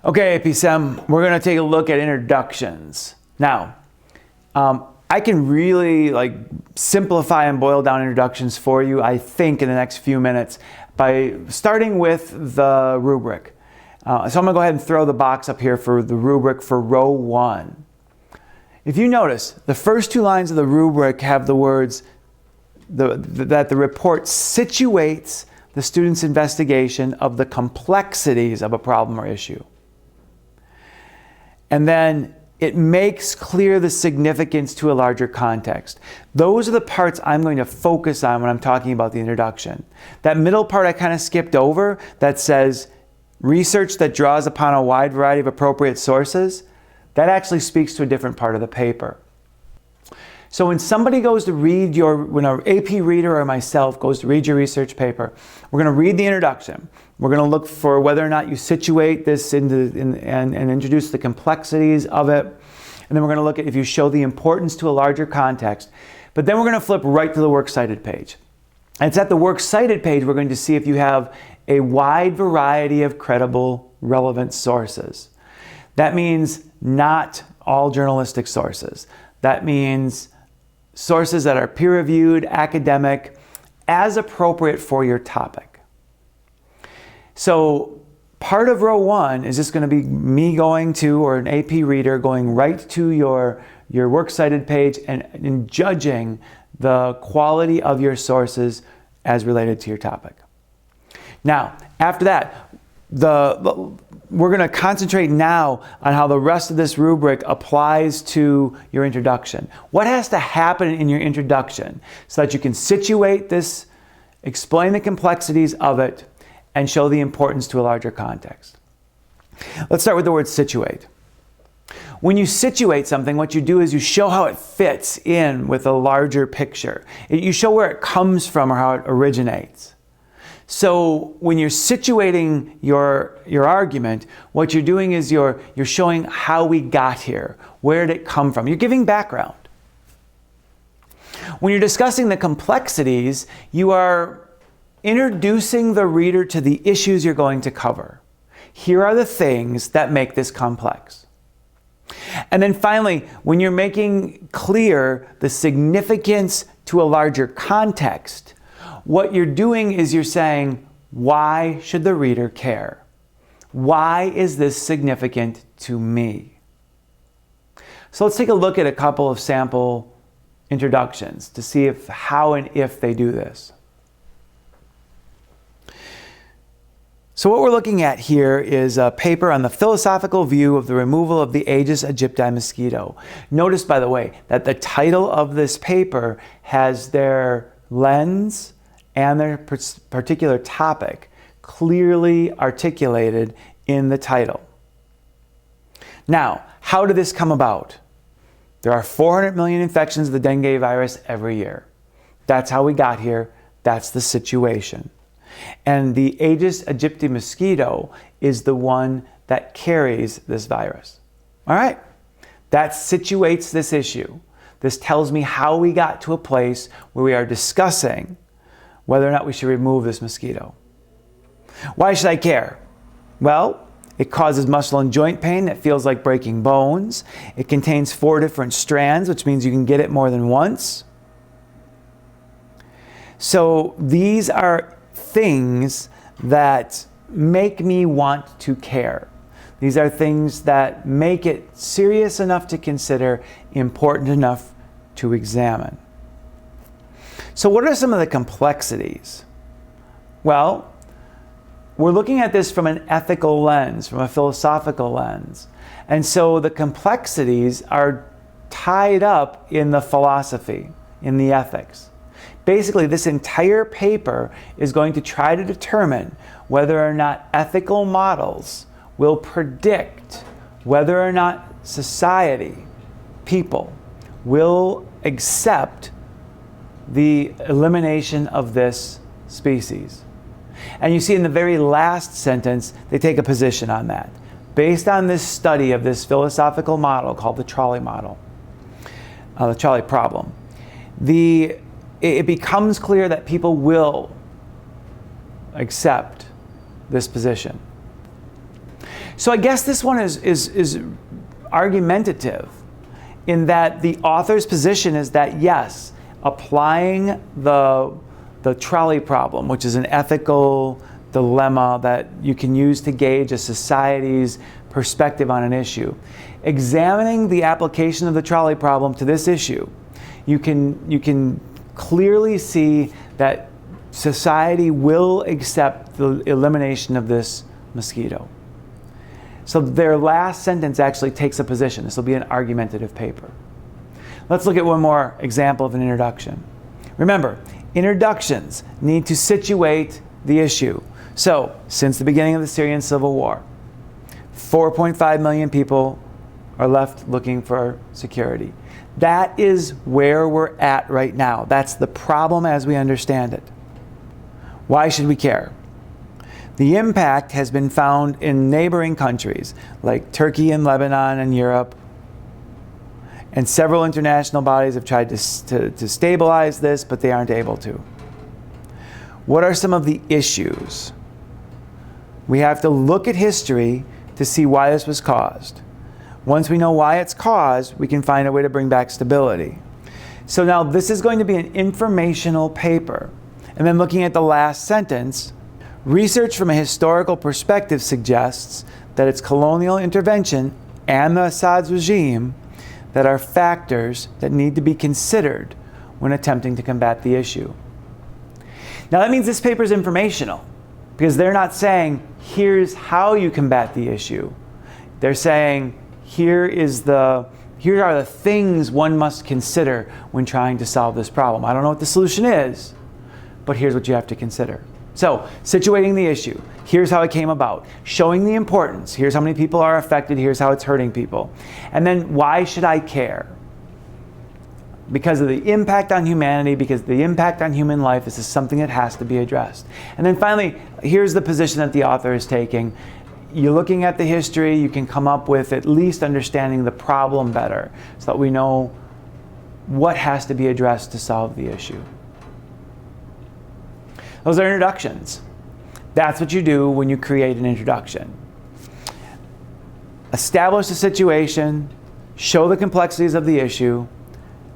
Okay, APSEM, we're going to take a look at introductions. Now, I can really simplify and boil down introductions for you, I think, in the next few minutes by starting with the rubric. So I'm going to go ahead and throw the box up here for the rubric for row 1. If you notice, the first 2 lines of the rubric have the words that the report situates the student's investigation of the complexities of a problem or issue. And then it makes clear the significance to a larger context. Those are the parts I'm going to focus on when I'm talking about the introduction. That middle part I kind of skipped over that says research that draws upon a wide variety of appropriate sources, that actually speaks to a different part of the paper. So when somebody goes to read when an AP reader or myself goes to read your research paper, we're going to read the introduction. We're going to look for whether or not you situate this and introduce the complexities of it. And then we're going to look at if you show the importance to a larger context. But then we're going to flip right to the works cited page. And it's at the works cited page we're going to see if you have a wide variety of credible, relevant sources. That means not all journalistic sources. That means sources that are peer-reviewed, academic, as appropriate for your topic. So part of row 1 is just going to be me going to, or an AP reader going right to your works cited page and judging the quality of your sources as related to your topic. Now, after that, we're going to concentrate now on how the rest of this rubric applies to your introduction. What has to happen in your introduction so that you can situate this, explain the complexities of it, and show the importance to a larger context? Let's start with the word situate. When you situate something, what you do is you show how it fits in with a larger picture. You show where it comes from or how it originates. So when you're situating your argument, what you're doing is you're showing how we got here. Where did it come from? You're giving background. When you're discussing the complexities, you are introducing the reader to the issues you're going to cover. Here are the things that make this complex. And then finally, when you're making clear the significance to a larger context, what you're doing is you're saying, why should the reader care? Why is this significant to me? So let's take a look at a couple of sample introductions to see how and if they do this. So what we're looking at here is a paper on the philosophical view of the removal of the Aedes aegypti mosquito. Notice, by the way, that the title of this paper has their lens and their particular topic clearly articulated in the title. Now, how did this come about? There are 400 million infections of the dengue virus every year. That's how we got here. That's the situation. And the Aedes aegypti mosquito is the one that carries this virus. All right, that situates this issue. This tells me how we got to a place where we are discussing whether or not we should remove this mosquito. Why should I care? Well, it causes muscle and joint pain that feels like breaking bones. It contains 4 different strands, which means you can get it more than once. So these are things that make me want to care. These are things that make it serious enough to consider, important enough to examine. So what are some of the complexities? Well, we're looking at this from an ethical lens, from a philosophical lens. And so the complexities are tied up in the philosophy, in the ethics. Basically, this entire paper is going to try to determine whether or not ethical models will predict whether or not society, people, will accept the elimination of this species. And you see in the very last sentence, they take a position on that. Based on this study of this philosophical model called the trolley model, the trolley problem, it becomes clear that people will accept this position. So I guess this one is argumentative in that the author's position is that, yes, applying the trolley problem, which is an ethical dilemma that you can use to gauge a society's perspective on an issue. Examining the application of the trolley problem to this issue, you can clearly see that society will accept the elimination of this mosquito. So their last sentence actually takes a position. This will be an argumentative paper. Let's look at one more example of an introduction. Remember, introductions need to situate the issue. So, since the beginning of the Syrian civil war, 4.5 million people are left looking for security. That is where we're at right now. That's the problem as we understand it. Why should we care? The impact has been found in neighboring countries like Turkey and Lebanon and Europe. And several international bodies have tried to stabilize this, but they aren't able to. What are some of the issues? We have to look at history to see why this was caused. Once we know why it's caused, we can find a way to bring back stability. So now this is going to be an informational paper. And then looking at the last sentence, research from a historical perspective suggests that it's colonial intervention and the Assad's regime that are factors that need to be considered when attempting to combat the issue. Now that means this paper is informational because they're not saying, here's how you combat the issue. They're saying, here are the things one must consider when trying to solve this problem. I don't know what the solution is, but here's what you have to consider. So, situating the issue. Here's how it came about. Showing the importance. Here's how many people are affected. Here's how it's hurting people. And then, why should I care? Because of the impact on humanity, because the impact on human life, this is something that has to be addressed. And then finally, here's the position that the author is taking. You're looking at the history, you can come up with at least understanding the problem better so that we know what has to be addressed to solve the issue. Those are introductions. That's what you do when you create an introduction. Establish the situation, show the complexities of the issue,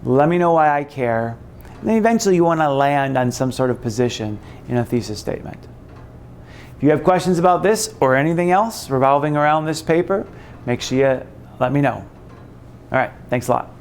let me know why I care, and then eventually you want to land on some sort of position in a thesis statement. If you have questions about this or anything else revolving around this paper, make sure you let me know. All right, thanks a lot.